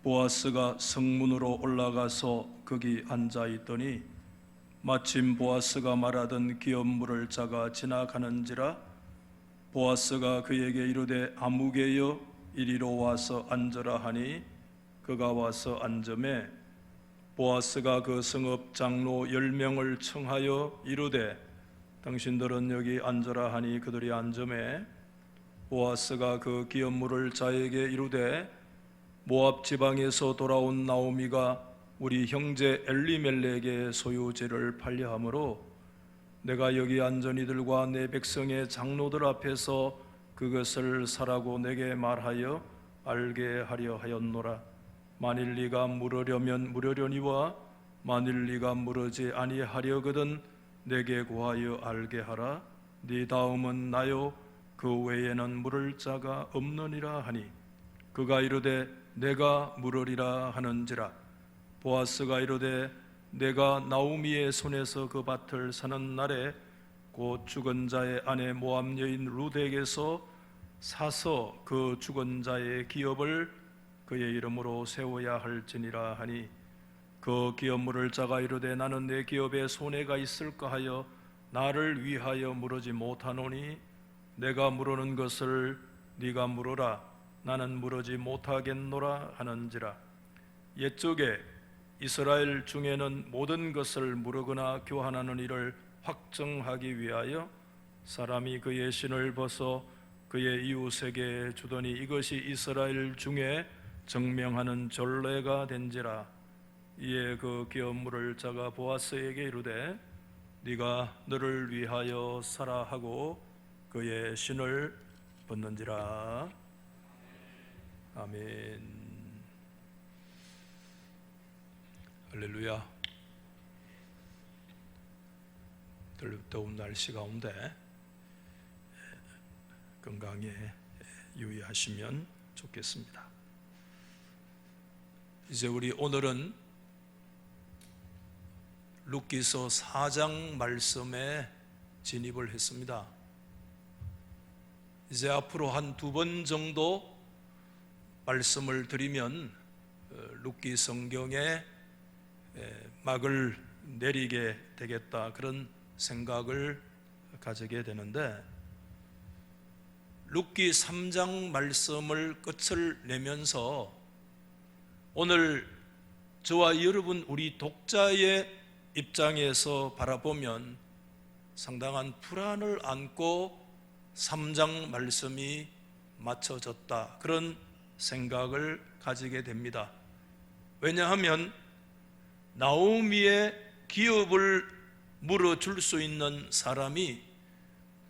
보아스가 성문으로 올라가서 거기 앉아 있더니 마침 보아스가 말하던 기업 물을 자가 지나가는지라. 보아스가 그에게 이르되 아무개여 이리로 와서 앉으라 하니 그가 와서 앉으매 보아스가 그 성읍 장로 10명을 청하여 이르되 당신들은 여기 앉으라 하니 그들이 앉으매 보아스가 그 기업 물을 자에게 이르되 모압 지방에서 돌아온 나오미가 우리 형제 엘리멜렉의 소유지를 팔려하므로 내가 여기 앉은 이들과 내 백성의 장로들 앞에서 그것을 사라고 내게 말하여 알게 하려 하였노라. 만일 네가 물으려면 물으려니와 만일 네가 물으지 아니하려거든 내게 구하여 알게 하라. 네 다음은 나요 그 외에는 물을 자가 없느니라 하니 그가 이르되 내가 물으리라 하는지라. 보아스가 이르되 내가 나오미의 손에서 그 밭을 사는 날에 곧 죽은 자의 아내 모압 여인 룻에게서 사서 그 죽은 자의 기업을 그의 이름으로 세워야 할지니라 하니 그 기업 물을 자가 이르되 나는 내 기업에 손해가 있을까 하여 나를 위하여 물으지 못하노니 내가 물으는 것을 네가 물으라. 나는 물으지 못하겠노라 하는지라. 옛적에 이스라엘 중에는 모든 것을 물으거나 교환하는 일을 확정하기 위하여 사람이 그의 신을 벗어 그의 이웃에게 주더니 이것이 이스라엘 중에 정명하는 전례가 된지라. 이에 그 기업 물을 자가 보아스에게 이르되 네가 너를 위하여 사라 하고 그의 신을 벗는지라. 아멘. 할렐루야. 더운 날씨 가운데 건강에 유의하시면 좋겠습니다. 이제 우리 오늘은 룻기서 4장 말씀에 진입을 했습니다. 이제 앞으로 한 2번 정도 말씀을 드리면 룻기 성경에 막을 내리게 되겠다, 그런 생각을 가지게 되는데, 룻기 3장 말씀을 끝을 내면서 오늘 저와 여러분 우리 독자의 입장에서 바라보면 상당한 불안을 안고 3장 말씀이 맞춰졌다, 그런 생각을 가지게 됩니다. 왜냐하면 나오미의 기업을 물어줄 수 있는 사람이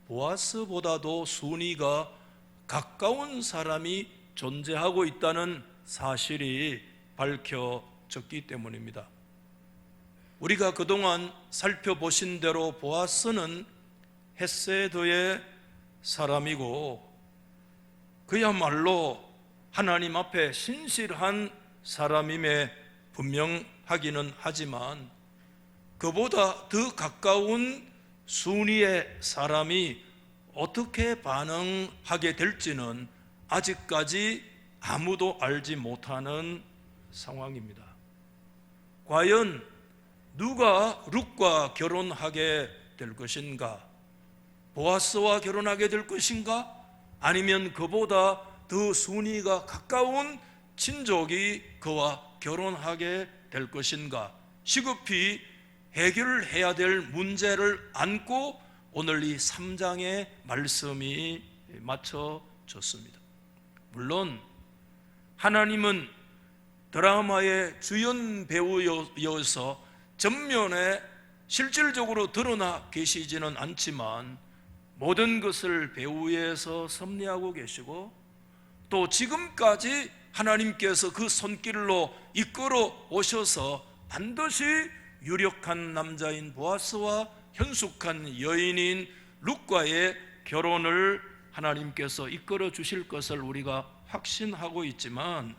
보아스보다도 순위가 가까운 사람이 존재하고 있다는 사실이 밝혀졌기 때문입니다. 우리가 그동안 살펴보신 대로 보아스는 헷세드의 사람이고 그야말로 하나님 앞에 신실한 사람임에 분명하기는 하지만 그보다 더 가까운 순위의 사람이 어떻게 반응하게 될지는 아직까지 아무도 알지 못하는 상황입니다. 과연 누가 룻과 결혼하게 될 것인가? 보아스와 결혼하게 될 것인가? 아니면 그보다 더 순위가 가까운 친족이 그와 결혼하게 될 것인가? 시급히 해결해야 될 문제를 안고 오늘 이 3장의 말씀이 맞춰졌습니다. 물론 하나님은 드라마의 주연 배우여서 전면에 실질적으로 드러나 계시지는 않지만 모든 것을 배후에서 섭리하고 계시고 또 지금까지 하나님께서 그 손길로 이끌어 오셔서 반드시 유력한 남자인 보아스와 현숙한 여인인 룻과의 결혼을 하나님께서 이끌어 주실 것을 우리가 확신하고 있지만,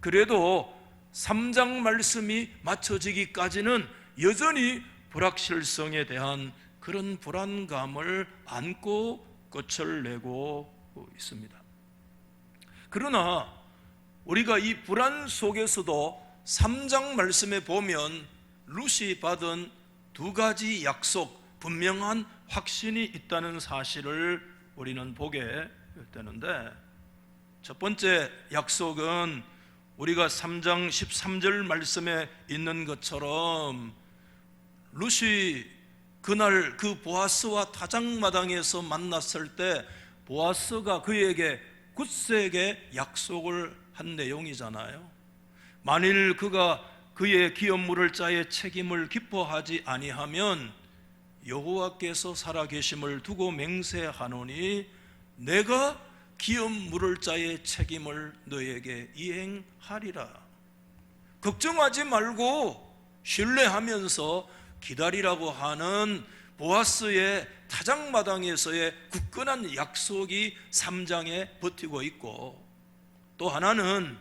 그래도 3장 말씀이 맞춰지기까지는 여전히 불확실성에 대한 그런 불안감을 안고 끝을 내고 있습니다. 그러나 우리가 이 불안 속에서도 3장 말씀에 보면 룻이 받은 두 가지 약속, 분명한 확신이 있다는 사실을 우리는 보게 되는데, 첫 번째 약속은 우리가 3장 13절 말씀에 있는 것처럼 룻이 그날 그 보아스와 타작마당에서 만났을 때 보아스가 그에게 굳세게 약속을 한 내용이잖아요. 만일 그가 그의 기업 물을 자의 책임을 기뻐하지 아니하면 여호와께서 살아계심을 두고 맹세하노니 내가 기업 물을 자의 책임을 너에게 이행하리라. 걱정하지 말고 신뢰하면서 기다리라고 하는 보아스의 타작마당에서의 굳건한 약속이 3장에 버티고 있고, 또 하나는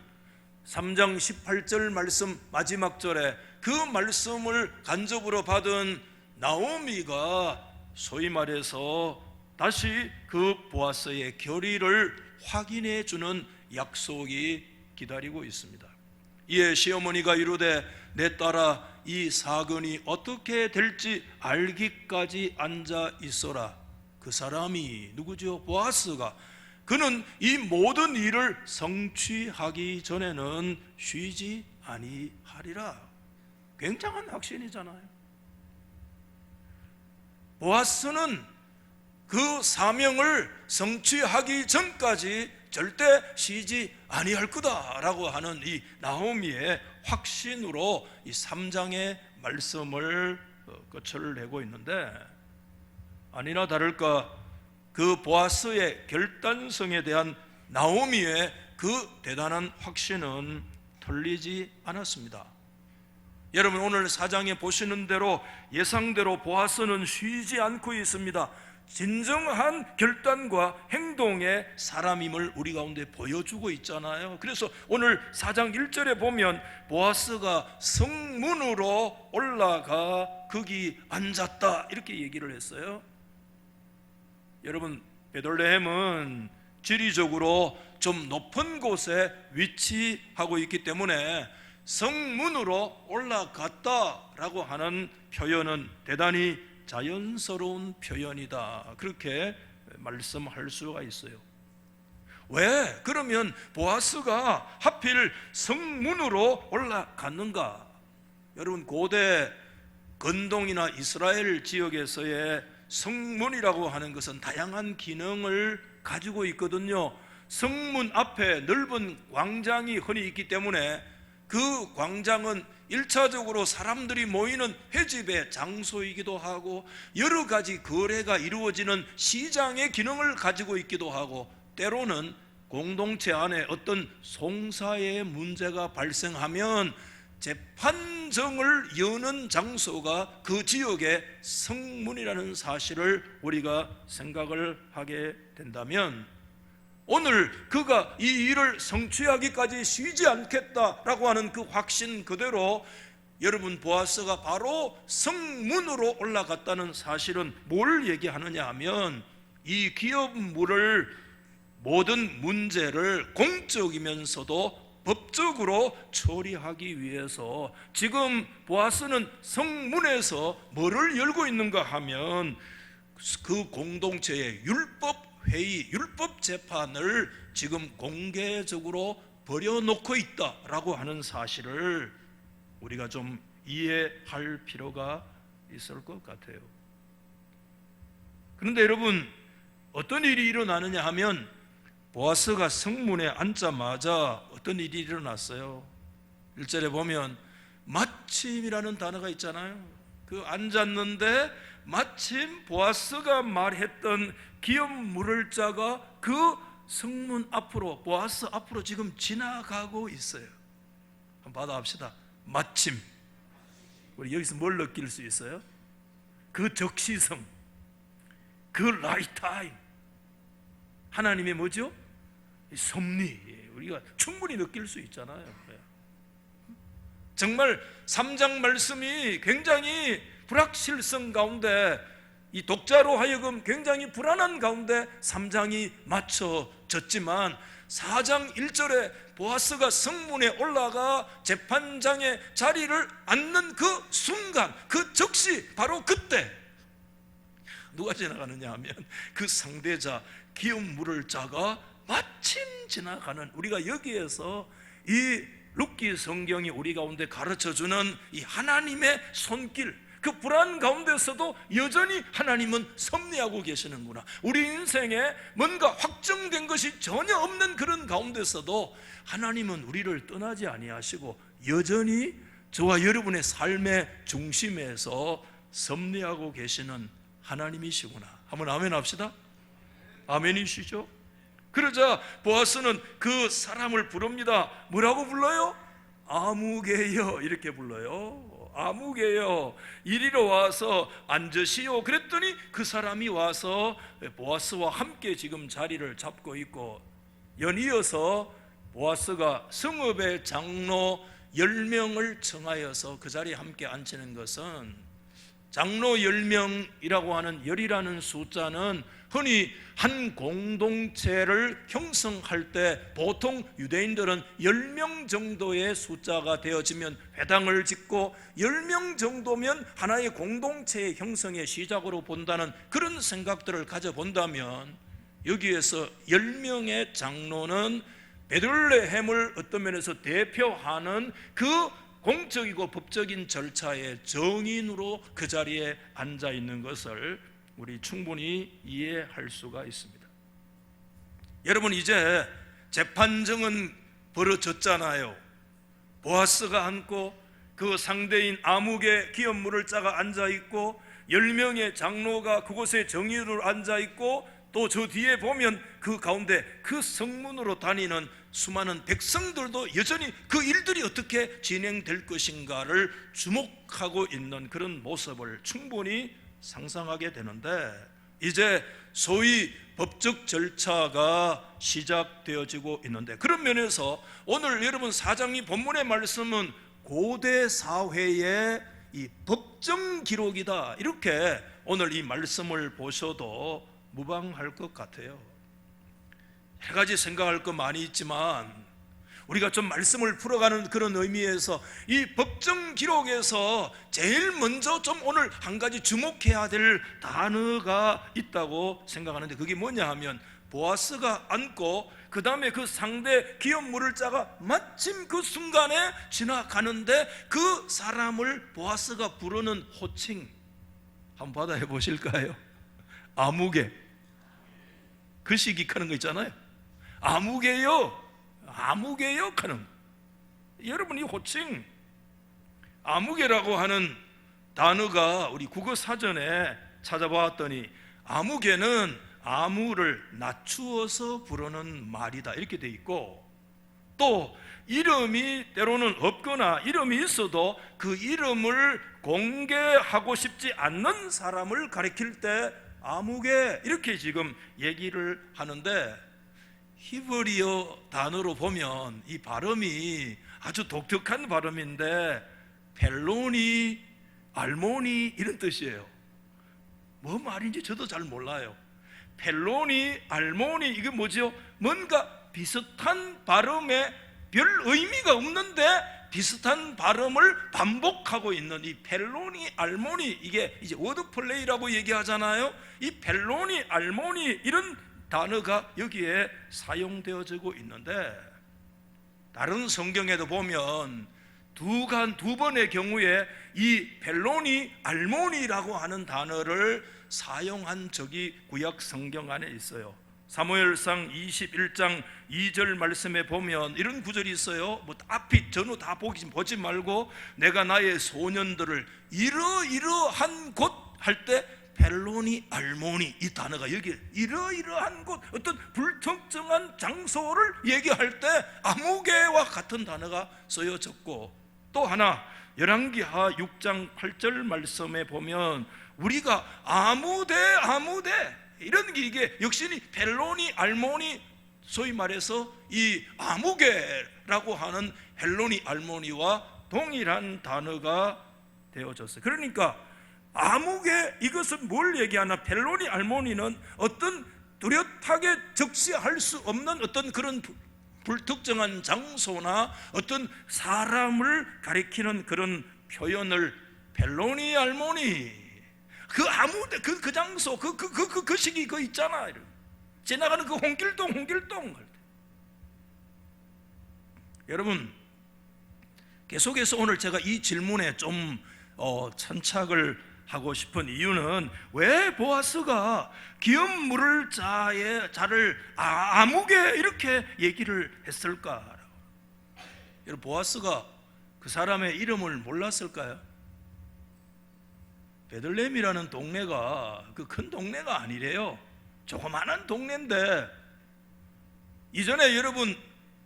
3장 18절 말씀 마지막 절에 그 말씀을 간접으로 받은 나오미가 소위 말해서 다시 그 보아스의 결의를 확인해 주는 약속이 기다리고 있습니다. 이에 시어머니가 이르되 내 딸아 이 사건이 어떻게 될지 알기까지 앉아 있어라. 그 사람이 누구죠? 보아스가. 그는 이 모든 일을 성취하기 전에는 쉬지 아니하리라. 굉장한 확신이잖아요. 보아스는 그 사명을 성취하기 전까지 절대 쉬지 아니할 거다라고 하는 이 나오미의 확신으로 이 3장의 말씀을 끝을 내고 있는데, 아니나 다를까 그 보아스의 결단성에 대한 나오미의 그 대단한 확신은 틀리지 않았습니다. 여러분, 오늘 4장에 보시는 대로 예상대로 보아스는 쉬지 않고 있습니다. 진정한 결단과 행동의 사람임을 우리 가운데 보여주고 있잖아요. 그래서 오늘 4장 1절에 보면 보아스가 성문으로 올라가 거기 앉았다 이렇게 얘기를 했어요. 여러분, 베들레헴은 지리적으로 좀 높은 곳에 위치하고 있기 때문에 성문으로 올라갔다라고 하는 표현은 대단히 자연스러운 표현이다, 그렇게 말씀할 수가 있어요. 왜? 그러면 보아스가 하필 성문으로 올라갔는가? 여러분, 고대 근동이나 이스라엘 지역에서의 성문이라고 하는 것은 다양한 기능을 가지고 있거든요. 성문 앞에 넓은 광장이 흔히 있기 때문에 그 광장은 1차적으로 사람들이 모이는 회집의 장소이기도 하고, 여러 가지 거래가 이루어지는 시장의 기능을 가지고 있기도 하고, 때로는 공동체 안에 어떤 송사의 문제가 발생하면 재판정을 여는 장소가 그 지역의 성문이라는 사실을 우리가 생각을 하게 된다면, 오늘 그가 이 일을 성취하기까지 쉬지 않겠다라고 하는 그 확신 그대로, 여러분, 보아스가 바로 성문으로 올라갔다는 사실은 뭘 얘기하느냐 하면, 이 기업물을 모든 문제를 공적이면서도 법적으로 처리하기 위해서 지금 보아스는 성문에서 뭐를 열고 있는가 하면 그 공동체의 율법 회의, 율법 재판을 지금 공개적으로 벌여놓고 있다라고 하는 사실을 우리가 좀 이해할 필요가 있을 것 같아요. 그런데 여러분, 어떤 일이 일어나느냐 하면 보아스가 성문에 앉자마자 어떤 일이 일어났어요? 1절에 보면 마침이라는 단어가 있잖아요. 그 앉았는데 마침 보아스가 말했던 기업 물을 자가 그 성문 앞으로, 보아스 앞으로 지금 지나가고 있어요. 한번 받아봅시다. 마침. 우리 여기서 뭘 느낄 수 있어요? 그 적시성, 그 라이트 타임, 하나님의 뭐죠? 섭리, 우리가 충분히 느낄 수 있잖아요. 정말 3장 말씀이 굉장히 불확실성 가운데, 이 독자로 하여금 굉장히 불안한 가운데 3장이 맞춰 졌지만 4장 1절에 보아스가 성문에 올라가 재판장의 자리를 앉는 그 순간, 그 즉시 바로 그때 누가 지나가느냐 하면 그 상대자 기업 물을 자가 마침 지나가는, 우리가 여기에서 이 룻기 성경이 우리 가운데 가르쳐주는 이 하나님의 손길, 그 불안 가운데서도 여전히 하나님은 섭리하고 계시는구나. 우리 인생에 뭔가 확정된 것이 전혀 없는 그런 가운데서도 하나님은 우리를 떠나지 아니하시고 여전히 저와 여러분의 삶의 중심에서 섭리하고 계시는 하나님이시구나. 한번 아멘 합시다. 아멘이시죠? 그러자 보아스는 그 사람을 부릅니다. 뭐라고 불러요? 아무개여, 이렇게 불러요. 아무개여, 이리로 와서 앉으시오. 그랬더니 그 사람이 와서 보아스와 함께 지금 자리를 잡고 있고, 연이어서 보아스가 성읍의 장로 10명을 청하여서 그 자리에 함께 앉히는 것은, 장로 10명이라고 하는 열이라는 숫자는 흔히 한 공동체를 형성할 때 보통 유대인들은 10명 정도의 숫자가 되어지면 회당을 짓고 10명 정도면 하나의 공동체의 형성의 시작으로 본다는 그런 생각들을 가져본다면, 여기에서 10명의 장로는 베들레헴을 어떤 면에서 대표하는 그 공적이고 법적인 절차의 정인으로 그 자리에 앉아 있는 것을 우리 충분히 이해할 수가 있습니다. 여러분, 이제 재판정은 벌어졌잖아요. 보아스가 앉고 그 상대인 아무개 기업 물을 자가 앉아 있고 10명의 장로가 그곳에 정인으로 앉아 있고, 또 저 뒤에 보면 그 가운데 그 성문으로 다니는 수많은 백성들도 여전히 그 일들이 어떻게 진행될 것인가를 주목하고 있는 그런 모습을 충분히 상상하게 되는데, 이제 소위 법적 절차가 시작되어지고 있는데, 그런 면에서 오늘 여러분 4장이 본문의 말씀은 고대 사회의 이 법정 기록이다, 이렇게 오늘 이 말씀을 보셔도 무방할 것 같아요. 여러 가지 생각할 거 많이 있지만 우리가 좀 말씀을 풀어가는 그런 의미에서 이 법정 기록에서 제일 먼저 좀 오늘 한 가지 주목해야 될 단어가 있다고 생각하는데, 그게 뭐냐 하면 보아스가 앉고 그 다음에 그 상대 기업 물을 자가 마침 그 순간에 지나가는데 그 사람을 보아스가 부르는 호칭 한번 받아 해보실까요? 아무개. 글씨기하는 거 있잖아요. 아무개요, 아무개요 하는, 여러분 이 호칭 아무개라고 하는 단어가 우리 국어 사전에 찾아봤더니 아무개는 아무를 낮추어서 부르는 말이다, 이렇게 돼 있고, 또 이름이 때로는 없거나 이름이 있어도 그 이름을 공개하고 싶지 않는 사람을 가리킬 때 아무개, 이렇게 지금 얘기를 하는데, 히브리어 단어로 보면 이 발음이 아주 독특한 발음인데 펠로니, 알모니 이런 뜻이에요. 뭐 말인지 저도 잘 몰라요. 펠로니, 알모니, 이게 뭐죠? 뭔가 비슷한 발음에 별 의미가 없는데 비슷한 발음을 반복하고 있는 이 펠로니, 알모니, 이게 이제 워드플레이라고 얘기하잖아요. 이 펠로니, 알모니 이런 단어가 여기에 사용되어지고 있는데, 다른 성경에도 보면 두 번의 경우에 이 펠로니, 알모니라고 하는 단어를 사용한 적이 구약 성경 안에 있어요. 사무엘상 21장 2절 말씀에 보면 이런 구절이 있어요. 뭐 앞이 전후 다 보지 말고 내가 나의 소년들을 이러이러한 곳 할 때 펠로니, 알모니, 이 단어가 여기 이러이러한 곳, 어떤 불특정한 장소를 얘기할 때 아무개와 같은 단어가 쓰여졌고, 또 하나 열왕기하 6장 8절 말씀에 보면 우리가 아무데 이런 게 이게 역시 펠로니, 알모니, 소위 말해서 이 아무개라고 하는 헬로니, 알모니와 동일한 단어가 되어졌어요. 그러니까 아무개, 이것은 뭘 얘기하나? 펠로니, 알모니는 어떤 뚜렷하게 적시할 수 없는 어떤 그런 불특정한 장소나 어떤 사람을 가리키는 그런 표현을 벨로니 알모니, 그 아무 그 장소 그 시기 그 있잖아, 지나가는 그 홍길동 여러분, 계속해서 오늘 제가 이 질문에 좀 천착을 하고 싶은 이유는, 왜 보아스가 기업 물을 자를 아무개 이렇게 얘기를 했을까? 여러분, 보아스가 그 사람의 이름을 몰랐을까요? 베들레헴이라는 동네가 그 큰 동네가 아니래요. 조그마한 동네인데, 이전에 여러분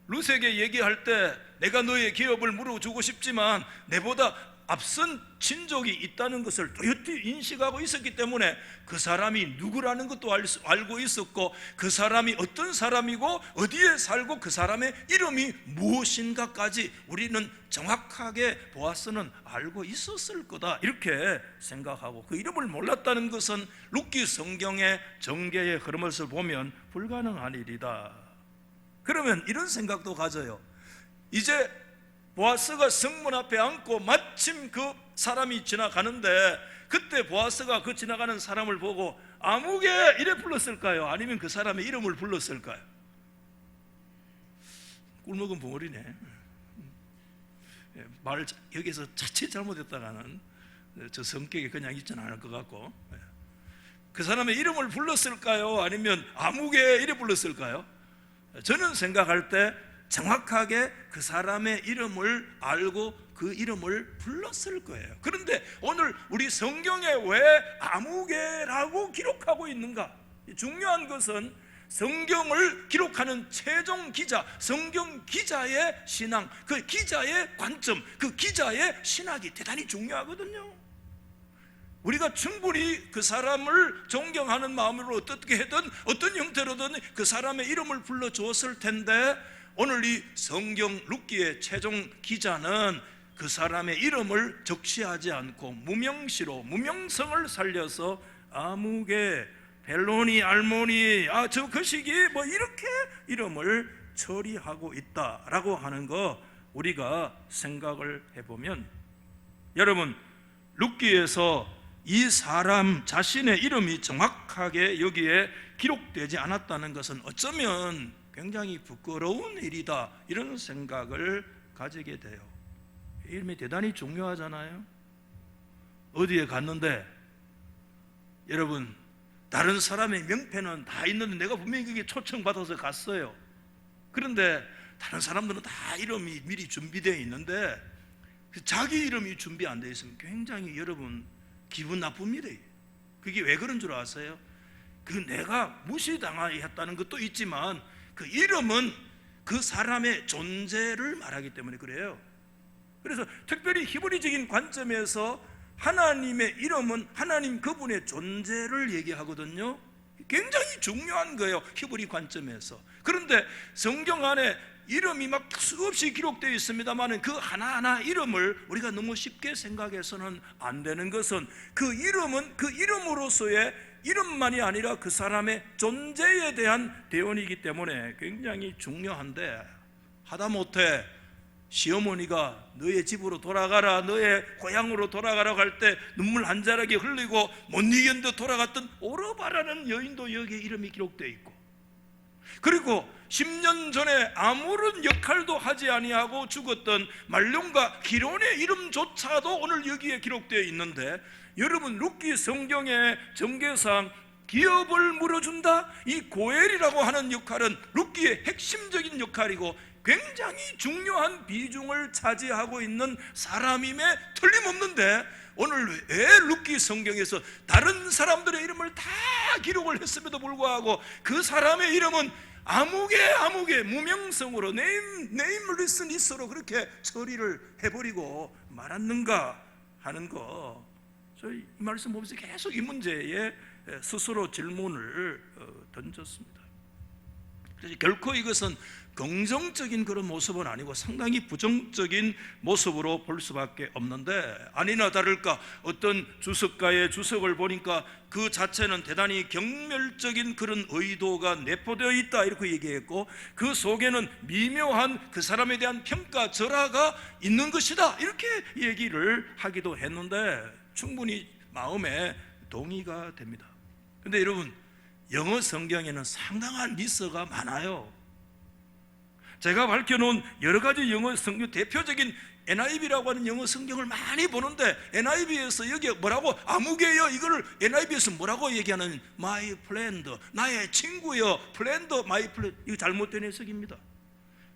룻에게 얘기할 때 내가 너의 기업을 물어주고 싶지만 내보다 앞선 친족이 있다는 것을 뚜렷이 인식하고 있었기 때문에 그 사람이 누구라는 것도 알고 있었고, 그 사람이 어떤 사람이고 어디에 살고 그 사람의 이름이 무엇인가까지 우리는 정확하게 보아스는 알고 있었을 거다, 이렇게 생각하고, 그 이름을 몰랐다는 것은 룻기 성경의 전개의 흐름을 보면 불가능한 일이다. 그러면 이런 생각도 가져요. 이제 보아스가 성문 앞에 앉고 마침 그 사람이 지나가는데, 그때 보아스가 그 지나가는 사람을 보고 아무개 이래 불렀을까요? 아니면 그 사람의 이름을 불렀을까요? 꿀먹은 벙어리네. 말을 여기서 자칫 잘못했다가는 저 성격이 그냥 있지는 않을 것 같고, 그 사람의 이름을 불렀을까요? 아니면 아무개 이래 불렀을까요? 저는 생각할 때 정확하게 그 사람의 이름을 알고 그 이름을 불렀을 거예요. 그런데 오늘 우리 성경에 왜 아무개라고 기록하고 있는가? 중요한 것은 성경을 기록하는 최종 기자, 성경 기자의 신앙, 그 기자의 관점, 그 기자의 신학이 대단히 중요하거든요. 우리가 충분히 그 사람을 존경하는 마음으로 어떻게 해든 어떤 형태로든 그 사람의 이름을 불러주었을 텐데, 오늘 이 성경 룻기의 최종 기자는 그 사람의 이름을 적시하지 않고 무명시로, 무명성을 살려서 아무개, 벨로니 알모니, 저 그 시기 뭐 이렇게 이름을 처리하고 있다라고 하는 거 우리가 생각을 해보면, 여러분, 룻기에서 이 사람 자신의 이름이 정확하게 여기에 기록되지 않았다는 것은 어쩌면 굉장히 부끄러운 일이다, 이런 생각을 가지게 돼요. 이름이 대단히 중요하잖아요. 어디에 갔는데 여러분, 다른 사람의 명패는 다 있는데 내가 분명히 그게 초청받아서 갔어요. 그런데 다른 사람들은 다 이름이 미리 준비되어 있는데 자기 이름이 준비 안 되어 있으면 굉장히 여러분 기분 나쁩니다. 그게 왜 그런 줄 아세요? 그 내가 무시당했다는 것도 있지만 그 이름은 그 사람의 존재를 말하기 때문에 그래요. 그래서 특별히 히브리적인 관점에서 하나님의 이름은 하나님 그분의 존재를 얘기하거든요. 굉장히 중요한 거예요, 히브리 관점에서. 그런데 성경 안에 이름이 막 수없이 기록되어 있습니다만 그 하나하나 이름을 우리가 너무 쉽게 생각해서는 안 되는 것은, 그 이름은 그 이름으로서의 이름만이 아니라 그 사람의 존재에 대한 대언이기 때문에 굉장히 중요한데, 하다못해 시어머니가 너의 집으로 돌아가라, 너의 고향으로 돌아가라고 할 때 눈물 한 자락이 흘리고 못 이겼는데 돌아갔던 오르바라는 여인도 여기에 이름이 기록되어 있고, 그리고 10년 전에 아무런 역할도 하지 아니하고 죽었던 말론과 기론의 이름조차도 오늘 여기에 기록되어 있는데, 여러분 룻기 성경의 전개상 기업을 물어준다, 이 고엘이라고 하는 역할은 룻기의 핵심적인 역할이고 굉장히 중요한 비중을 차지하고 있는 사람임에 틀림없는데, 오늘 왜 룻기 성경에서 다른 사람들의 이름을 다 기록을 했음에도 불구하고 그 사람의 이름은 아무개 무명성으로 네임리스니스로 그렇게 처리를 해버리고 말았는가 하는 거, 저희 이 말씀 보면서 계속 이 문제에 스스로 질문을 던졌습니다. 결코 이것은 긍정적인 그런 모습은 아니고 상당히 부정적인 모습으로 볼 수밖에 없는데, 아니나 다를까 어떤 주석가의 주석을 보니까 그 자체는 대단히 경멸적인 그런 의도가 내포되어 있다 이렇게 얘기했고, 그 속에는 미묘한 그 사람에 대한 평가절하가 있는 것이다 이렇게 얘기를 하기도 했는데 충분히 마음에 동의가 됩니다. 근데 여러분, 영어 성경에는 상당한 미서가 많아요. 제가 밝혀놓은 여러 가지 영어 성경, 대표적인 NIV라고 하는 영어 성경을 많이 보는데 NIV에서 여기 뭐라고 아무개요, 이거를 NIV에서 뭐라고 얘기하는, my friend, 나의 친구요, friend, my friend, 이거 잘못된 해석입니다.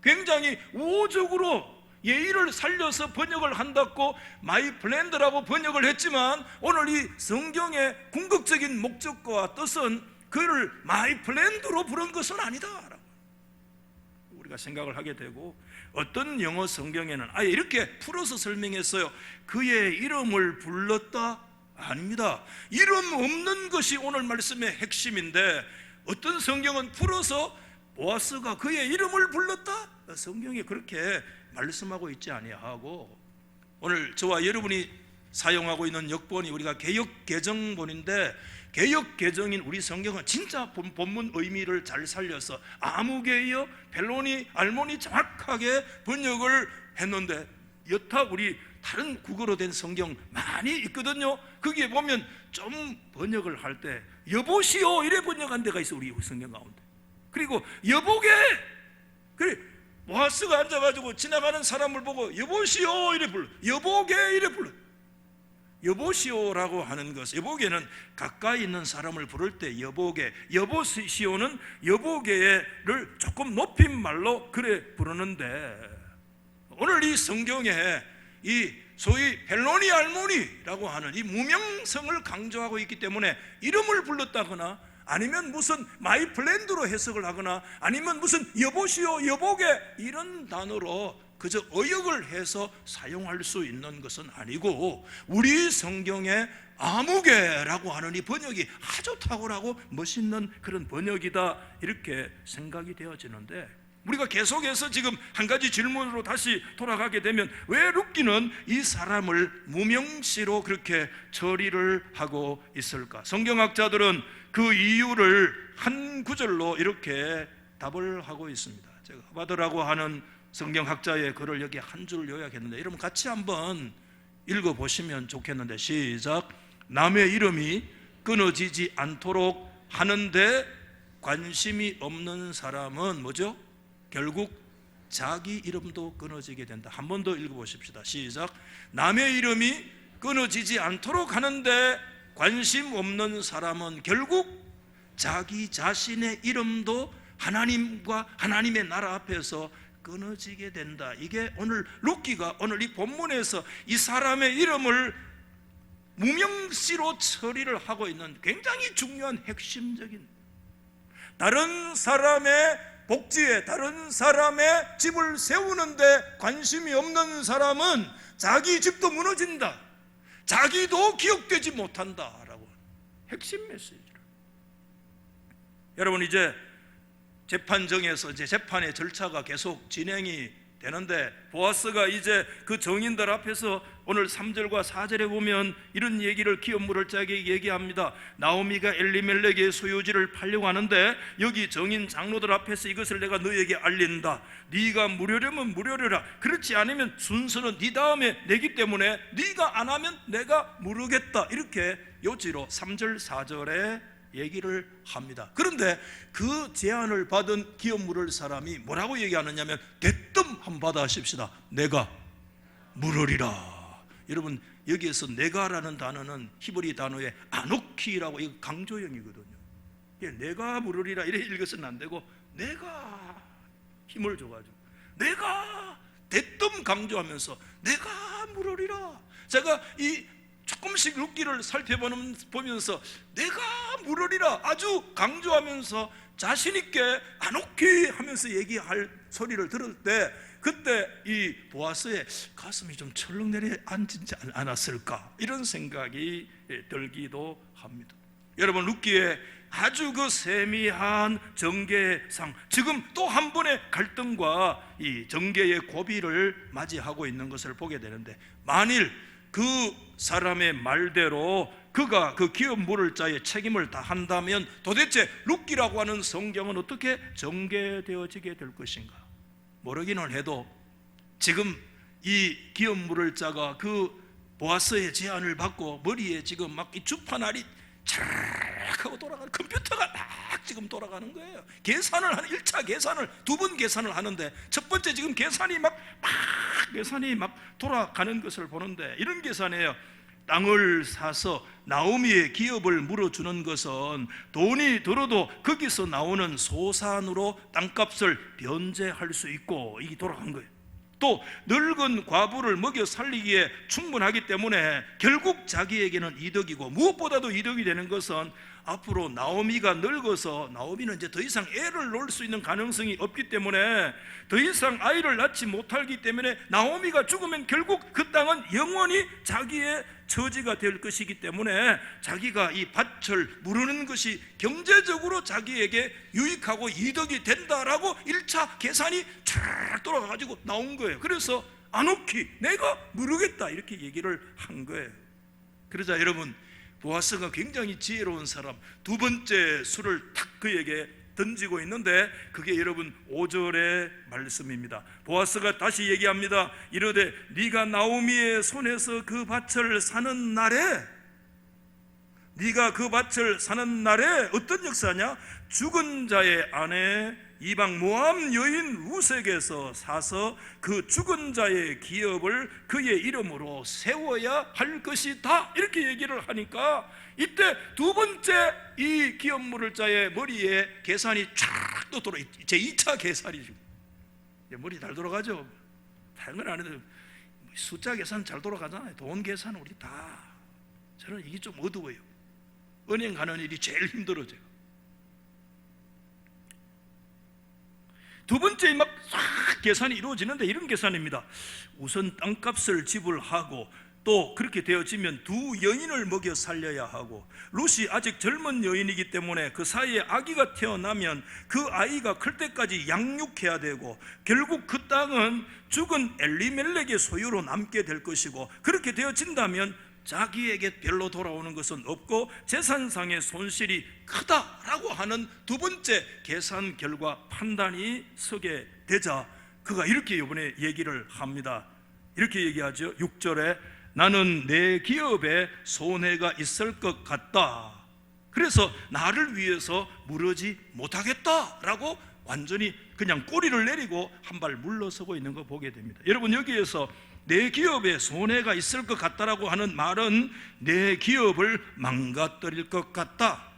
굉장히 우호적으로 예의를 살려서 번역을 한다고 my friend라고 번역을 했지만 오늘 이 성경의 궁극적인 목적과 뜻은 그를 my friend로 부른 것은 아니다 우리가 생각을 하게 되고, 어떤 영어 성경에는 아예 이렇게 풀어서 설명했어요. 그의 이름을 불렀다? 아닙니다. 이름 없는 것이 오늘 말씀의 핵심인데, 어떤 성경은 풀어서 보아스가 그의 이름을 불렀다? 성경에 그렇게 말씀하고 있지 아니하고, 오늘 저와 여러분이 사용하고 있는 역본이 우리가 개역 개정본인데, 개역 개정인 우리 성경은 진짜 본문 의미를 잘 살려서 아무개요, 벨로니, 알모니 정확하게 번역을 했는데, 여타 우리 다른 국어로 된 성경 많이 있거든요. 거기에 보면 좀 번역을 할 때 여보시오 이래 번역한 데가 있어, 우리 성경 가운데. 그리고 여보게, 그래 보아스가 앉아가지고 지나가는 사람을 보고 여보시오 이래 불러, 여보게 이래 불러. 여보시오라고 하는 것, 여보게는 가까이 있는 사람을 부를 때 여보게, 여보시오는 여보게를 조금 높인 말로 그래 부르는데, 오늘 이 성경에 이 소위 벨로니 알모니라고 하는 이 무명성을 강조하고 있기 때문에 이름을 불렀다거나 아니면 무슨 마이 플랜드로 해석을 하거나 아니면 무슨 여보시오, 여보게 이런 단어로 그저 어역을 해서 사용할 수 있는 것은 아니고, 우리 성경에 아무개라고 하는 이 번역이 아주 탁월하고 멋있는 그런 번역이다 이렇게 생각이 되어지는데, 우리가 계속해서 지금 한 가지 질문으로 다시 돌아가게 되면, 왜 룻기는 이 사람을 무명시로 그렇게 처리를 하고 있을까? 성경학자들은 그 이유를 한 구절로 이렇게 답을 하고 있습니다. 제가 하바드라고 하는 성경학자의 글을 여기 한 줄 요약했는데, 여러분 같이 한번 읽어보시면 좋겠는데, 시작. 남의 이름이 끊어지지 않도록 하는데 관심이 없는 사람은 뭐죠? 결국 자기 이름도 끊어지게 된다. 한 번 더 읽어보십시다. 시작. 남의 이름이 끊어지지 않도록 하는데 관심 없는 사람은 결국 자기 자신의 이름도 하나님과 하나님의 나라 앞에서 끊어지게 된다. 이게 오늘 룻기가 오늘 이 본문에서 이 사람의 이름을 무명시로 처리를 하고 있는 굉장히 중요한 핵심적인, 다른 사람의 복지에 다른 사람의 집을 세우는데 관심이 없는 사람은 자기 집도 무너진다, 자기도 기억되지 못한다라고 핵심 메시지를. 여러분, 이제 재판정에서 이제 재판의 절차가 계속 진행이 되는데, 보아스가 이제 그 정인들 앞에서 오늘 3절과 4절에 보면 이런 얘기를 기업물을 짜게 얘기합니다. 나오미가 엘리멜렉의 소유지를 팔려고 하는데 여기 정인 장로들 앞에서 이것을 내가 너에게 알린다. 네가 무료려면 무료려라. 그렇지 않으면 순서는 네 다음에 내기 때문에 네가 안 하면 내가 무르겠다. 이렇게 요지로 3절 4절에 얘기를 합니다. 그런데 그 제안을 받은 기업 물을 사람이 뭐라고 얘기하느냐면, 대뜸 한번 받아하십시다. 내가 물으리라. 여러분, 여기에서 내가라는 단어는 히브리 단어의 아노키라고, 이거 강조형이거든요. 내가 물으리라 이래 읽어서는 안 되고, 내가 힘을 줘가지고 내가 대뜸 강조하면서 내가 물으리라. 제가 이 조금씩 룻기를 살펴보면서 내가 물으리라 아주 강조하면서 자신있게 아노키 하면서 얘기할 소리를 들을 때, 그때 이 보아스의 가슴이 좀 철렁 내려앉지 않았을까 이런 생각이 들기도 합니다. 여러분, 룻기의 아주 그 세미한 정계상, 지금 또 한 번의 갈등과 이 정계의 고비를 맞이하고 있는 것을 보게 되는데, 만일 그 사람의 말대로 그가 그 기업 물을 자의 책임을 다한다면 도대체 룻기라고 하는 성경은 어떻게 전개되어지게 될 것인가? 모르기는 해도 지금 이 기업 물을 자가 그 보아스의 제안을 받고 머리에 지금 막 이 주판알이 차락 하고 돌아가는, 컴퓨터가 막 지금 돌아가는 거예요. 계산을 하는 1차 계산을 2번 계산을 하는데, 첫 번째 지금 계산이 막 돌아가는 것을 보는데, 이런 계산이에요. 땅을 사서 나오미의 기업을 물어주는 것은 돈이 들어도 거기서 나오는 소산으로 땅값을 변제할 수 있고, 이게 돌아간 거예요. 또 늙은 과부를 먹여 살리기에 충분하기 때문에 결국 자기에게는 이득이고, 무엇보다도 이득이 되는 것은 앞으로 나오미가 늙어서, 나오미는 이제 더 이상 애를 낳을 수 있는 가능성이 없기 때문에, 더 이상 아이를 낳지 못하기 때문에 나오미가 죽으면 결국 그 땅은 영원히 자기의 처지가 될 것이기 때문에, 자기가 이 밭을 무르는 것이 경제적으로 자기에게 유익하고 이득이 된다라고 1차 계산이 쫙 돌아가가지고 나온 거예요. 그래서 아노키, 내가 무르겠다, 이렇게 얘기를 한 거예요. 그러자 여러분, 보아스가 굉장히 지혜로운 사람, 두 번째 수를 탁 그에게 던지고 있는데, 그게 여러분 5절의 말씀입니다. 보아스가 다시 얘기합니다. 이르되 네가 나오미의 손에서 그 밭을 사는 날에, 네가 그 밭을 사는 날에 어떤 역사냐? 죽은 자의 아내 이방 모압 여인 룻에게서 사서 그 죽은 자의 기업을 그의 이름으로 세워야 할 것이다, 이렇게 얘기를 하니까, 이때 두 번째 이 기업 물을 자의 머리에 계산이 쫙 또 돌아, 제 2차 계산이죠. 머리 잘 돌아가죠. 다른 건 안 해도 숫자 계산 잘 돌아가잖아요. 돈 계산은 우리 다. 저는 이게 좀 어두워요. 은행 가는 일이 제일 힘들어져요. 두 번째 막 싹 계산이 이루어지는데, 이런 계산입니다. 우선 땅값을 지불하고, 또 그렇게 되어지면 두 여인을 먹여 살려야 하고, 룻이 아직 젊은 여인이기 때문에 그 사이에 아기가 태어나면 그 아이가 클 때까지 양육해야 되고, 결국 그 땅은 죽은 엘리멜렉의 소유로 남게 될 것이고, 그렇게 되어진다면 자기에게 별로 돌아오는 것은 없고 재산상의 손실이 크다라고 하는 두 번째 계산 결과 판단이 서게 되자, 그가 이렇게 이번에 얘기를 합니다. 이렇게 얘기하죠. 6절에 나는 내 기업에 손해가 있을 것 같다, 그래서 나를 위해서 무르지 못하겠다라고 완전히 그냥 꼬리를 내리고 한 발 물러서고 있는 거 보게 됩니다. 여러분, 여기에서 내 기업에 손해가 있을 것 같다라고 하는 말은 내 기업을 망가뜨릴 것 같다.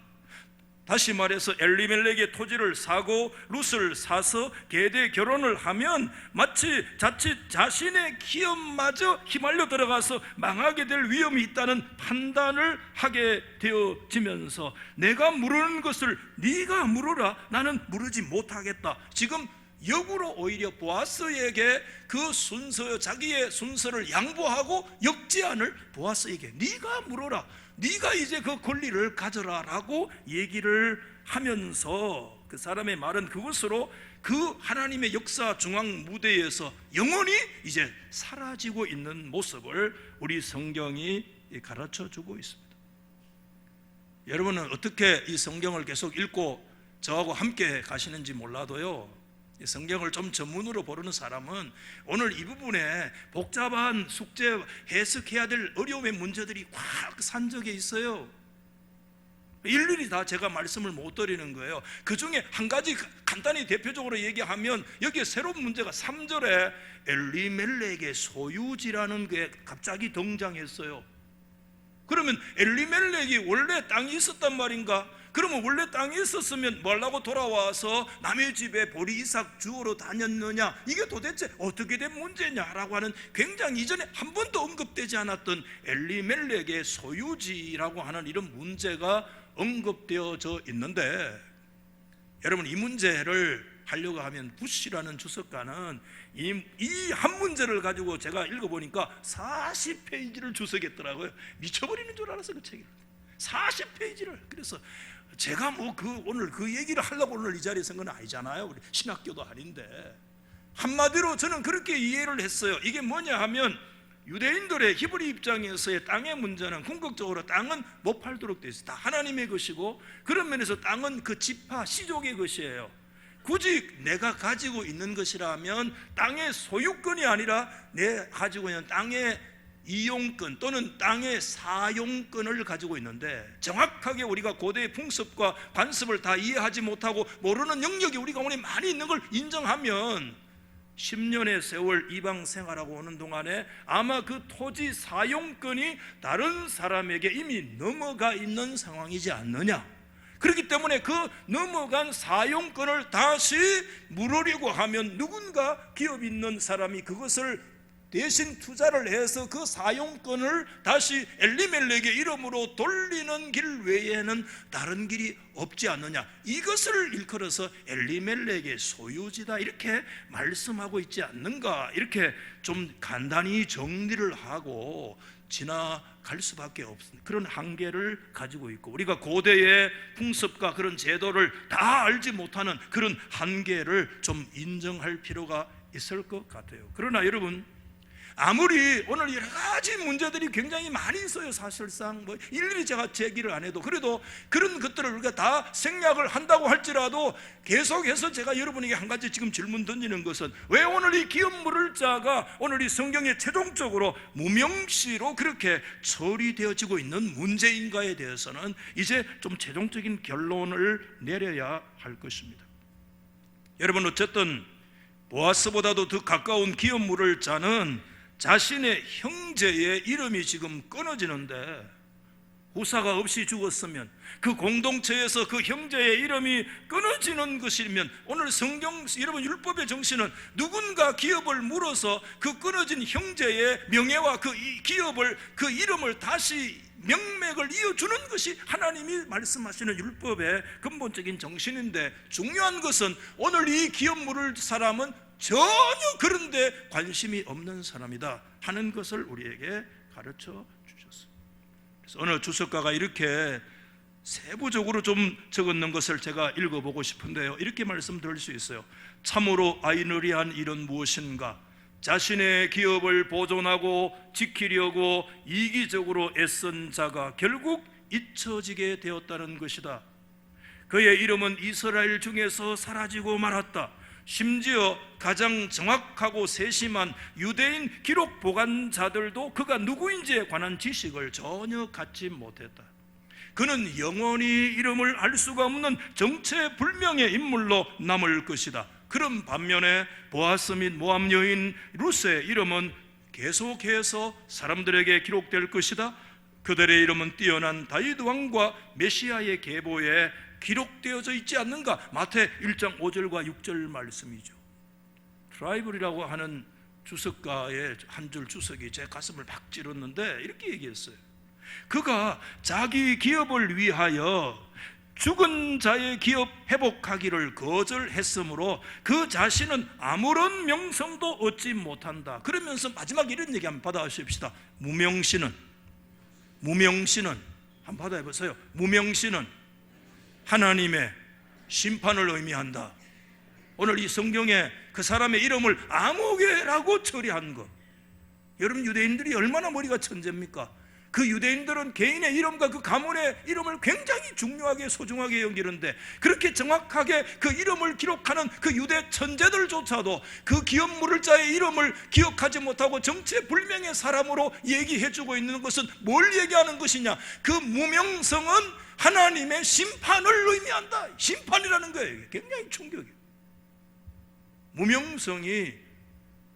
다시 말해서 엘리멜렉의 토지를 사고 룻을 사서 계대 결혼을 하면 마치 자칫 자신의 기업마저 휘말려 들어가서 망하게 될 위험이 있다는 판단을 하게 되어지면서, 내가 물으는 것을 네가 물어라, 나는 물으지 못하겠다. 지금 역으로 오히려 보아스에게 그 순서, 자기의 순서를 양보하고 역제안을 보아스에게 네가 물어라, 네가 이제 그 권리를 가져라 라고 얘기를 하면서, 그 사람의 말은 그것으로 그 하나님의 역사 중앙 무대에서 영원히 이제 사라지고 있는 모습을 우리 성경이 가르쳐 주고 있습니다. 여러분은 어떻게 이 성경을 계속 읽고 저하고 함께 가시는지 몰라도요, 성경을 좀 전문으로 보는 사람은 오늘 이 부분에 복잡한 숙제, 해석해야 될 어려움의 문제들이 확 산적해 있어요. 일일이 다 제가 말씀을 못 드리는 거예요. 그 중에 한 가지 간단히 대표적으로 얘기하면, 여기에 새로운 문제가 3절에 엘리멜렉의 소유지라는 게 갑자기 등장했어요. 그러면 엘리멜렉이 원래 땅이 있었단 말인가? 그러면 원래 땅이 있었으면 뭐라고 돌아와서 남의 집에 보리 이삭 주우러 다녔느냐, 이게 도대체 어떻게 된 문제냐라고 하는, 굉장히 이전에 한 번도 언급되지 않았던 엘리멜렉의 소유지라고 하는 이런 문제가 언급되어져 있는데, 여러분, 이 문제를 하려고 하면 부시라는 주석가는 이 한 문제를 가지고 제가 읽어보니까 40페이지를 주석했더라고요. 미쳐버리는 줄 알았어요, 그 책을. 40페이지를. 그래서 제가 뭐 오늘 그 얘기를 하려고 오늘 이 자리에 선 건 아니잖아요. 우리 신학교도 아닌데. 한마디로 저는 그렇게 이해를 했어요. 이게 뭐냐 하면 유대인들의 히브리 입장에서의 땅의 문제는 궁극적으로 땅은 못 팔도록 되어 있어요. 다 하나님의 것이고, 그런 면에서 땅은 그 지파 시족의 것이에요. 굳이 내가 가지고 있는 것이라면 땅의 소유권이 아니라 내 가지고 있는 땅의 이용권 또는 땅의 사용권을 가지고 있는데, 정확하게 우리가 고대의 풍습과 관습을 다 이해하지 못하고 모르는 영역이 우리가 오늘 많이 있는 걸 인정하면 10년의 세월 이방 생활하고 오는 동안에 아마 그 토지 사용권이 다른 사람에게 이미 넘어가 있는 상황이지 않느냐. 그렇기 때문에 그 넘어간 사용권을 다시 물으려고 하면 누군가 기업 있는 사람이 그것을 대신 투자를 해서 그 사용권을 다시 엘리멜렉의 이름으로 돌리는 길 외에는 다른 길이 없지 않느냐. 이것을 일컬어서 엘리멜렉의 소유지다 이렇게 말씀하고 있지 않는가. 이렇게 좀 간단히 정리를 하고 지나갈 수밖에 없는 그런 한계를 가지고 있고, 우리가 고대의 풍습과 그런 제도를 다 알지 못하는 그런 한계를 좀 인정할 필요가 있을 것 같아요. 그러나 여러분, 아무리 오늘 여러 가지 문제들이 굉장히 많이 있어요. 사실상 뭐 일일이 제가 제기를 안 해도, 그래도 그런 것들을 우리가 다 생략을 한다고 할지라도 계속해서 제가 여러분에게 한 가지 지금 질문 던지는 것은, 왜 오늘 이 기업 물을 자가 오늘 이 성경에 최종적으로 무명시로 그렇게 처리되어지고 있는 문제인가에 대해서는 이제 좀 최종적인 결론을 내려야 할 것입니다. 여러분, 어쨌든 보아스보다도 더 가까운 기업 물을 자는 자신의 형제의 이름이 지금 끊어지는데, 후사가 없이 죽었으면 그 공동체에서 그 형제의 이름이 끊어지는 것이면, 오늘 성경 여러분 율법의 정신은 누군가 기업을 물어서 그 끊어진 형제의 명예와 그 기업을 그 이름을 다시 명맥을 이어주는 것이 하나님이 말씀하시는 율법의 근본적인 정신인데, 중요한 것은 오늘 이 기업 물을 사람은 전혀 그런데 관심이 없는 사람이다 하는 것을 우리에게 가르쳐 주셨어요. 그래서 어느 주석가가 이렇게 세부적으로 좀 적었는 것을 제가 읽어보고 싶은데요, 이렇게 말씀드릴 수 있어요. 참으로 아이러니한 일은 무엇인가? 자신의 기업을 보존하고 지키려고 이기적으로 애쓴 자가 결국 잊혀지게 되었다는 것이다. 그의 이름은 이스라엘 중에서 사라지고 말았다. 심지어 가장 정확하고 세심한 유대인 기록 보관자들도 그가 누구인지에 관한 지식을 전혀 갖지 못했다. 그는 영원히 이름을 알 수가 없는 정체불명의 인물로 남을 것이다. 그런 반면에 보아스 및 모압 여인 룻의 이름은 계속해서 사람들에게 기록될 것이다. 그들의 이름은 뛰어난 다윗 왕과 메시아의 계보에 기록되어져 있지 않는가? 마태 1장 5절과 6절 말씀이죠. 트라이블이라고 하는 주석가의 한 줄 주석이 제 가슴을 막 찔렀는데 이렇게 얘기했어요. 그가 자기 기업을 위하여 죽은 자의 기업 회복하기를 거절했으므로 그 자신은 아무런 명성도 얻지 못한다. 그러면서 마지막 이런 얘기 한번 받아주십시다. 무명시는 한번 받아보세요. 무명시는 하나님의 심판을 의미한다. 오늘 이 성경에 그 사람의 이름을 아무개라고 처리한 것, 여러분 유대인들이 얼마나 머리가 천재입니까? 그 유대인들은 개인의 이름과 그 가문의 이름을 굉장히 중요하게 소중하게 여기는데, 그렇게 정확하게 그 이름을 기록하는 그 유대 천재들조차도 그 기업 물을 자의 이름을 기억하지 못하고 정체불명의 사람으로 얘기해주고 있는 것은 뭘 얘기하는 것이냐? 그 무명성은 하나님의 심판을 의미한다. 심판이라는 거예요. 굉장히 충격이에요. 무명성이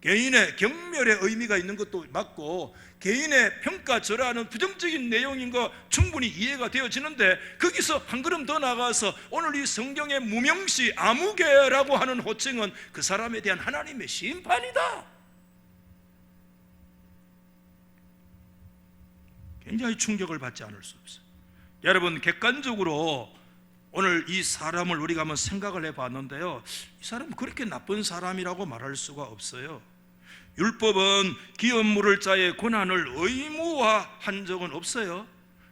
개인의 경멸의 의미가 있는 것도 맞고, 개인의 평가절하는 부정적인 내용인 거 충분히 이해가 되어지는데, 거기서 한 걸음 더 나가서 오늘 이 성경의 무명시 아무개라고 하는 호칭은 그 사람에 대한 하나님의 심판이다. 굉장히 충격을 받지 않을 수 없어요. 여러분, 객관적으로 오늘 이 사람을 우리가 한번 생각을 해봤는데요, 이 사람은 그렇게 나쁜 사람이라고 말할 수가 없어요. 율법은 기업 물을 자의 고난을 의무화한 적은 없어요.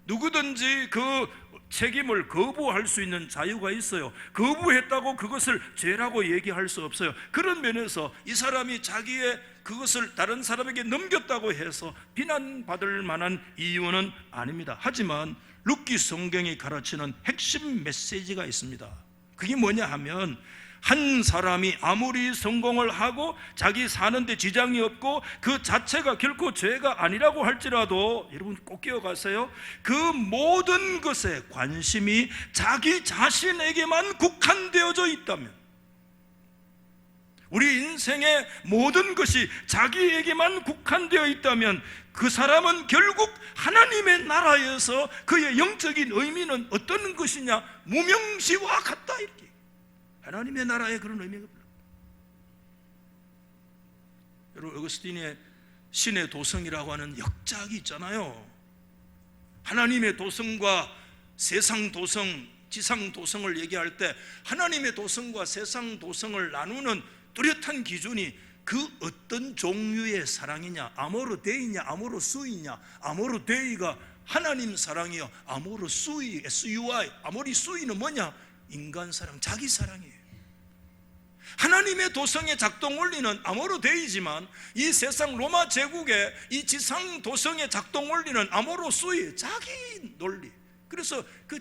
누구든지 그 책임을 거부할 수 있는 자유가 있어요. 거부했다고 그것을 죄라고 얘기할 수 없어요. 그런 면에서 이 사람이 자기의 그것을 다른 사람에게 넘겼다고 해서 비난받을 만한 이유는 아닙니다. 하지만 룻기 성경이 가르치는 핵심 메시지가 있습니다. 그게 뭐냐 하면, 한 사람이 아무리 성공을 하고 자기 사는데 지장이 없고 그 자체가 결코 죄가 아니라고 할지라도, 여러분 꼭 기억하세요. 그 모든 것에 관심이 자기 자신에게만 국한되어져 있다면, 우리 인생의 모든 것이 자기에게만 국한되어 있다면 그 사람은 결국 하나님의 나라에서 그의 영적인 의미는 어떤 것이냐? 무명시와 같다, 이렇게. 하나님의 나라에 그런 의미가 없다. 여러분, 어거스틴의 신의 도성이라고 하는 역작이 있잖아요. 하나님의 도성과 세상 도성, 지상 도성을 얘기할 때 하나님의 도성과 세상 도성을 나누는 뚜렷한 기준이 그 어떤 종류의 사랑이냐, 아모르 데이냐, 아모르 수이냐. 아모르 데이가 하나님 사랑이요, 아모르 수이, SUI, 아모리 수이는 뭐냐? 인간 사랑, 자기 사랑이에요. 하나님의 도성의 작동 원리는 아모르 데이지만, 이 세상 로마 제국의 이 지상 도성의 작동 원리는 아모르 수이, 자기 논리. 그래서 그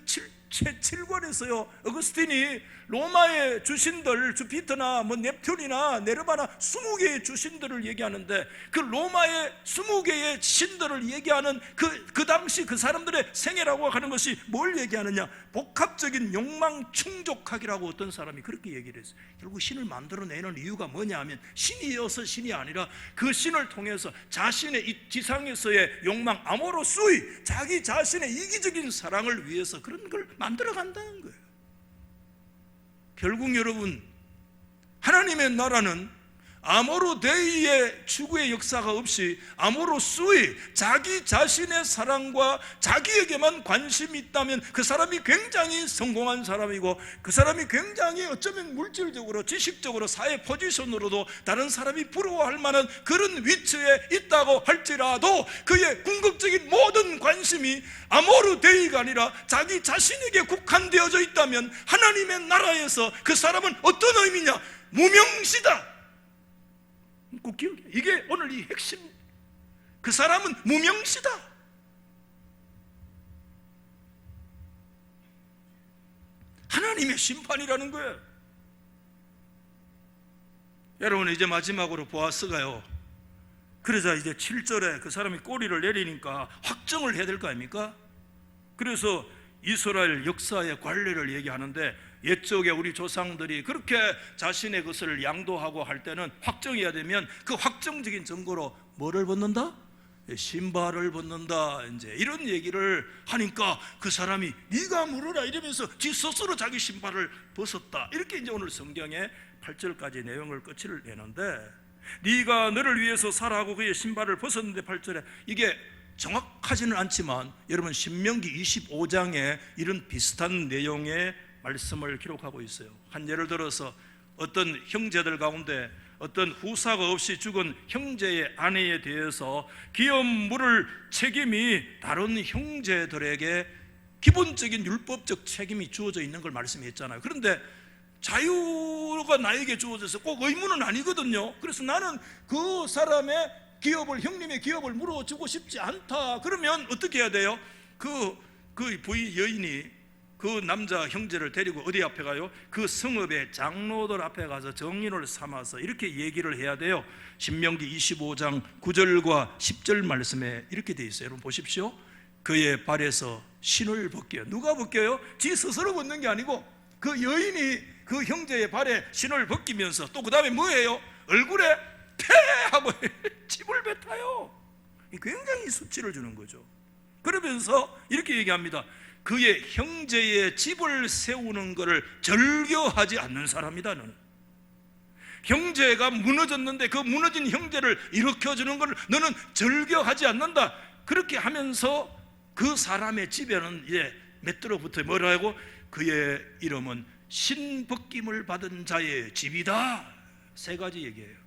7권에서요 어거스틴이 로마의 주신들, 주피터나 넵튠이나 네르바나 20개의 주신들을 얘기하는데, 그 로마의 20개의 신들을 얘기하는 그 당시 그 사람들의 생애라고 하는 것이 뭘 얘기하느냐? 복합적인 욕망 충족하기라고 어떤 사람이 그렇게 얘기를 했어요. 결국 신을 만들어내는 이유가 뭐냐 하면, 신이어서 신이 아니라 그 신을 통해서 자신의 이 지상에서의 욕망, 아모로 수이, 자기 자신의 이기적인 사랑을 위해서 그런 걸 만들어 간다는 거예요. 결국 여러분, 하나님의 나라는 아모르 데이의 추구의 역사가 없이 아모르 수이, 자기 자신의 사랑과 자기에게만 관심이 있다면 그 사람이 굉장히 성공한 사람이고, 그 사람이 굉장히 어쩌면 물질적으로, 지식적으로, 사회 포지션으로도 다른 사람이 부러워할 만한 그런 위치에 있다고 할지라도, 그의 궁극적인 모든 관심이 아모르 데이가 아니라 자기 자신에게 국한되어져 있다면, 하나님의 나라에서 그 사람은 어떤 의미냐? 무명시다. 꼭 기억해. 이게 오늘 이 핵심. 그 사람은 무명시다. 하나님의 심판이라는 거예요. 여러분, 이제 마지막으로 보아스가요, 그러자 이제 7절에 그 사람이 꼬리를 내리니까 확정을 해야 될 거 아닙니까? 그래서 이스라엘 역사의 관례를 얘기하는데, 옛적에 우리 조상들이 그렇게 자신의 것을 양도하고 할 때는 확정해야 되면 그 확정적인 증거로 뭐를 벗는다? 신발을 벗는다. 이제 이런 얘기를 하니까 그 사람이 네가 물으라 이러면서 지 스스로 자기 신발을 벗었다. 이렇게 이제 오늘 성경의 8절까지 내용을 끝을 내는데, 네가 너를 위해서 살아하고 그의 신발을 벗었는데, 8절에 이게 정확하지는 않지만 여러분, 신명기 25장에 이런 비슷한 내용의 말씀을 기록하고 있어요. 한 예를 들어서 어떤 형제들 가운데 어떤 후사가 없이 죽은 형제의 아내에 대해서 기업 물을 책임이 다른 형제들에게 기본적인 율법적 책임이 주어져 있는 걸 말씀했잖아요. 그런데 자유가 나에게 주어져서 꼭 의무는 아니거든요. 그래서 나는 그 사람의 기업을, 형님의 기업을 물어주고 싶지 않다. 그러면 어떻게 해야 돼요? 그 부인 여인이 그 남자 형제를 데리고 어디 앞에 가요? 그 성읍의 장로들 앞에 가서 정인을 삼아서 이렇게 얘기를 해야 돼요. 신명기 25장 9절과 10절 말씀에 이렇게 돼 있어요. 여러분 보십시오. 그의 발에서 신을 벗겨요. 누가 벗겨요? 지 스스로 벗는 게 아니고 그 여인이 그 형제의 발에 신을 벗기면서 또 그 다음에 뭐예요? 얼굴에 패하고 침을 뱉어요. 굉장히 수치를 주는 거죠. 그러면서 이렇게 얘기합니다. 그의 형제의 집을 세우는 것을 절교하지 않는 사람이다. 너는 형제가 무너졌는데 그 무너진 형제를 일으켜주는 것을 너는 절교하지 않는다. 그렇게 하면서 그 사람의 집에는 이제 맷들어 붙어 뭐라고? 그의 이름은 신벗김을 받은 자의 집이다. 세 가지 얘기예요.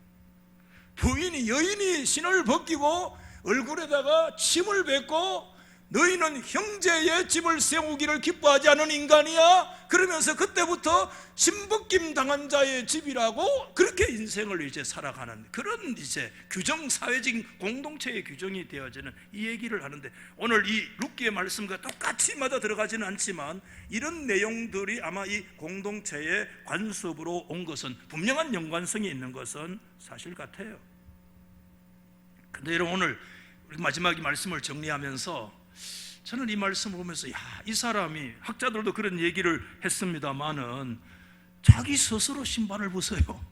부인이, 여인이 신을 벗기고 얼굴에다가 침을 뱉고 너희는 형제의 집을 세우기를 기뻐하지 않은 인간이야? 그러면서 그때부터 신벗김 당한 자의 집이라고 그렇게 인생을 이제 살아가는 그런 이제 규정, 사회적인 공동체의 규정이 되어지는 이 얘기를 하는데, 오늘 이 룻기의 말씀과 똑같이 맞아 들어가지는 않지만 이런 내용들이 아마 이 공동체의 관습으로 온 것은, 분명한 연관성이 있는 것은 사실 같아요. 근데 여러분, 오늘 우리 마지막 말씀을 정리하면서 저는 이 말씀을 보면서 이 사람이, 학자들도 그런 얘기를 했습니다마는 자기 스스로 신발을 벗어요.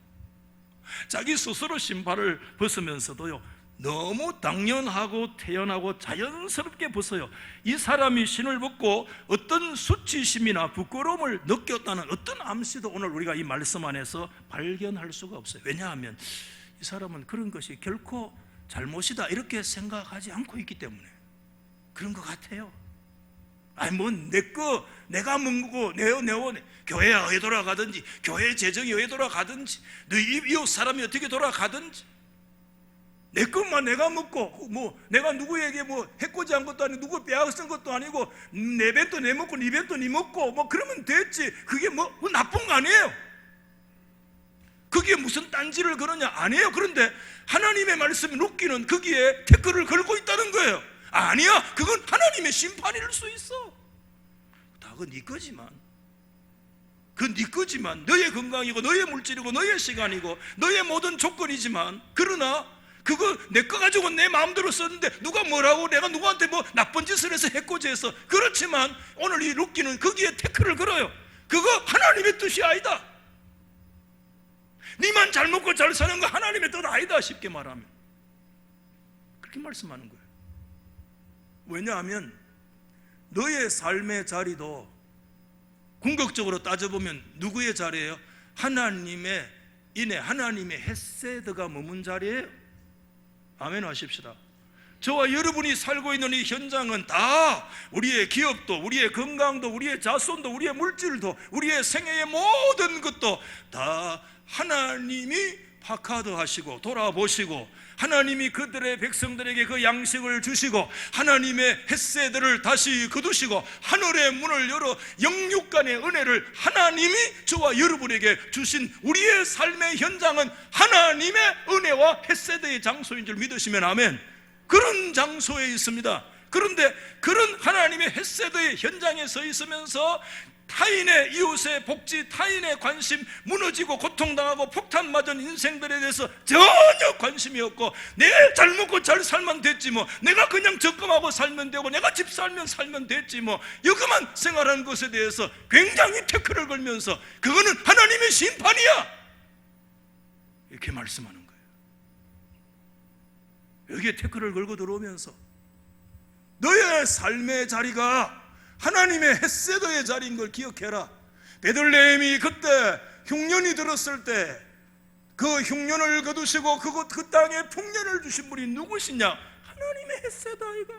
자기 스스로 신발을 벗으면서도요, 너무 당연하고 태연하고 자연스럽게 벗어요. 이 사람이 신을 벗고 어떤 수치심이나 부끄러움을 느꼈다는 어떤 암시도 오늘 우리가 이 말씀 안에서 발견할 수가 없어요. 왜냐하면 이 사람은 그런 것이 결코 잘못이다 이렇게 생각하지 않고 있기 때문에 그런 것 같아요. 아니 뭐 내거 내가 먹고 내 교회에 어디 돌아가든지, 교회 재정이 어디 돌아가든지, 너희 이웃 사람이 어떻게 돌아가든지, 내 것만 내가 먹고 뭐 내가 누구에게 뭐 해코지 한 것도 아니고 누구 빼앗은 것도 아니고 내 뱃도 내 먹고 네 뱃도 네 먹고 뭐 그러면 됐지. 그게 뭐 나쁜 거 아니에요. 그게 무슨 딴지를 그러냐? 아니에요. 그런데 하나님의 말씀 룻기는 거기에 태클을 걸고 있다는 거예요. 아니야, 그건 하나님의 심판일 수 있어. 다 그건 네 거지만, 그건 네 거지만, 너의 건강이고 너의 물질이고 너의 시간이고 너의 모든 조건이지만, 그러나 그거 내 거 가지고 내 마음대로 썼는데 누가 뭐라고, 내가 누구한테 뭐 나쁜 짓을 해서 해코지해서, 그렇지만 오늘 이 룻기는 거기에 태클을 걸어요. 그거 하나님의 뜻이 아니다. 니만 잘 먹고 잘 사는 거 하나님의 뜻 아니다, 쉽게 말하면. 그렇게 말씀하는 거예요. 왜냐하면 너의 삶의 자리도 궁극적으로 따져보면 누구의 자리예요? 하나님의 인애, 하나님의 헤세드가 머문 자리예요. 아멘 하십시다. 저와 여러분이 살고 있는 이 현장은 다 우리의 기업도, 우리의 건강도, 우리의 자손도, 우리의 물질도, 우리의 생애의 모든 것도 다 하나님이 파카드하시고 돌아보시고, 하나님이 그들의 백성들에게 그 양식을 주시고, 하나님의 햇새들을 다시 거두시고, 하늘의 문을 열어 영육간의 은혜를 하나님이 저와 여러분에게 주신 우리의 삶의 현장은 하나님의 은혜와 햇새의 장소인 줄 믿으시면 아멘. 그런 장소에 있습니다. 그런데 그런 하나님의 햇새의 현장에 서 있으면서 타인의, 이웃의 복지, 타인의 관심, 무너지고 고통당하고 폭탄맞은 인생들에 대해서 전혀 관심이 없고, 내가 잘 먹고 잘 살면 됐지 뭐, 내가 그냥 적금하고 살면 되고, 내가 집 살면 됐지 뭐, 여기만 생활하는 것에 대해서 굉장히 태클을 걸면서 그거는 하나님의 심판이야, 이렇게 말씀하는 거예요. 여기에 태클을 걸고 들어오면서 너의 삶의 자리가 하나님의 햇세더의 자리인 걸 기억해라. 베들레헴이 그때 흉년이 들었을 때 그 흉년을 거두시고 그 땅에 풍년을 주신 분이 누구시냐? 하나님의 햇세더 아이가.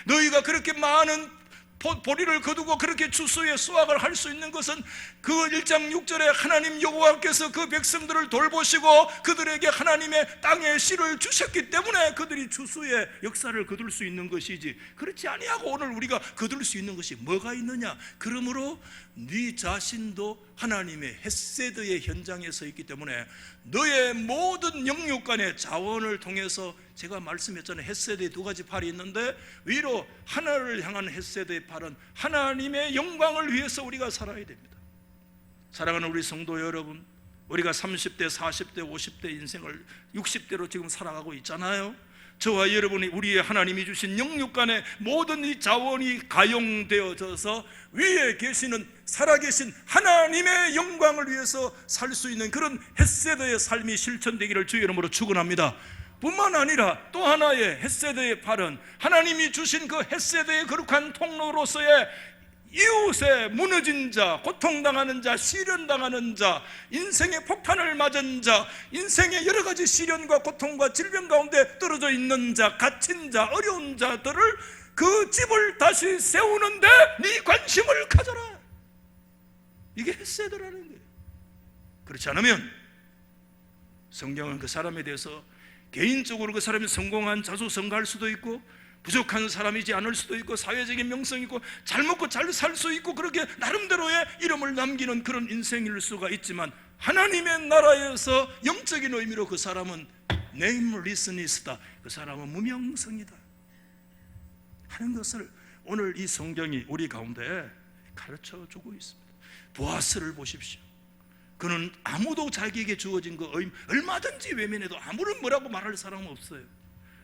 너희가 그렇게 많은 보리를 거두고 그렇게 추수의 수확을 할 수 있는 것은 그 1장 6절에 하나님 여호와께서 그 백성들을 돌보시고 그들에게 하나님의 땅의 씨를 주셨기 때문에 그들이 추수의 역사를 거둘 수 있는 것이지, 그렇지 아니하고 오늘 우리가 거둘 수 있는 것이 뭐가 있느냐? 그러므로 네 자신도 하나님의 햇세드의 현장에 서 있기 때문에 너의 모든 영육간의 자원을 통해서, 제가 말씀했잖아요, 햇세드의 두 가지 팔이 있는데 위로 하나를 향한 햇세드의 팔은 하나님의 영광을 위해서 우리가 살아야 됩니다. 사랑하는 우리 성도 여러분, 우리가 30대, 40대, 50대 인생을 60대로 지금 살아가고 있잖아요. 저와 여러분이 우리의 하나님이 주신 영육간의 모든 이 자원이 가용되어져서 위에 계시는 살아계신 하나님의 영광을 위해서 살 수 있는 그런 햇세드의 삶이 실천되기를 주의 이름으로 축원합니다. 뿐만 아니라 또 하나의 햇세드의 팔은 하나님이 주신 그 햇세드의 거룩한 통로로서의 이웃의 무너진 자, 고통당하는 자, 시련당하는 자, 인생의 폭탄을 맞은 자, 인생의 여러 가지 시련과 고통과 질병 가운데 떨어져 있는 자, 갇힌 자, 어려운 자들을 그 집을 다시 세우는데 네 관심을 가져라. 이게 햇세드라는 거예요. 그렇지 않으면 성경은 그 사람에 대해서 개인적으로 그 사람이 성공한 자수성가할 수도 있고, 부족한 사람이지 않을 수도 있고 사회적인 명성이 있고 잘 먹고 잘 살 수 있고 그렇게 나름대로의 이름을 남기는 그런 인생일 수가 있지만 하나님의 나라에서 영적인 의미로 그 사람은 네임리스니스다, 그 사람은 무명성이다 하는 것을 오늘 이 성경이 우리 가운데 가르쳐주고 있습니다. 보아스를 보십시오. 그는 아무도 자기에게 주어진 그 얼마든지 외면해도 아무런 뭐라고 말할 사람은 없어요.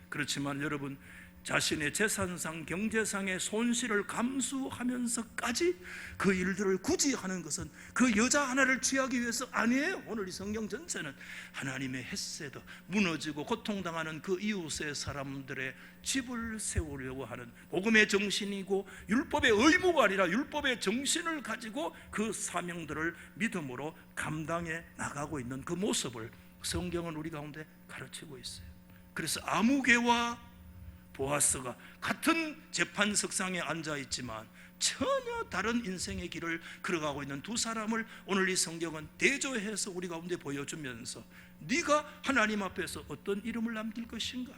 그렇지만 여러분, 자신의 재산상 경제상의 손실을 감수하면서까지 그 일들을 굳이 하는 것은 그 여자 하나를 취하기 위해서 아니에요. 오늘 이 성경 전체는 하나님의 헤세드, 무너지고 고통당하는 그 이웃의 사람들의 집을 세우려고 하는 복음의 정신이고 율법의 의무가 아니라 율법의 정신을 가지고 그 사명들을 믿음으로 감당해 나가고 있는 그 모습을 성경은 우리 가운데 가르치고 있어요. 그래서 아무개와 보아스가 같은 재판석상에 앉아있지만 전혀 다른 인생의 길을 걸어가고 있는 두 사람을 오늘 이 성경은 대조해서 우리 가운데 보여주면서 네가 하나님 앞에서 어떤 이름을 남길 것인가?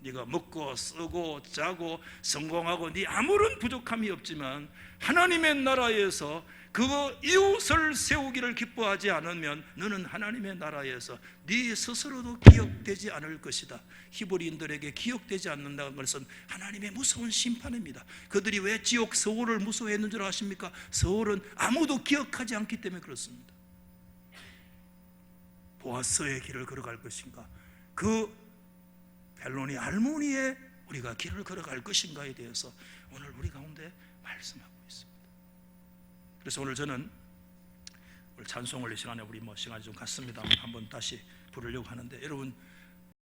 네가 먹고 쓰고 자고 성공하고 네 아무런 부족함이 없지만 하나님의 나라에서 그 이웃을 세우기를 기뻐하지 않으면 너는 하나님의 나라에서 네 스스로도 기억되지 않을 것이다. 히브리인들에게 기억되지 않는다는 것은 하나님의 무서운 심판입니다. 그들이 왜 지옥 서울을 무서워했는 줄 아십니까? 서울은 아무도 기억하지 않기 때문에 그렇습니다. 보아스의 길을 걸어갈 것인가, 그 벨로니 알모니에 우리가 길을 걸어갈 것인가에 대해서 오늘 우리 가운데 말씀하고 있습니다. 그래서 오늘 저는 오늘 찬송을 이 시간에 우리 시간이 좀 갔습니다만 한번 다시 부르려고 하는데, 여러분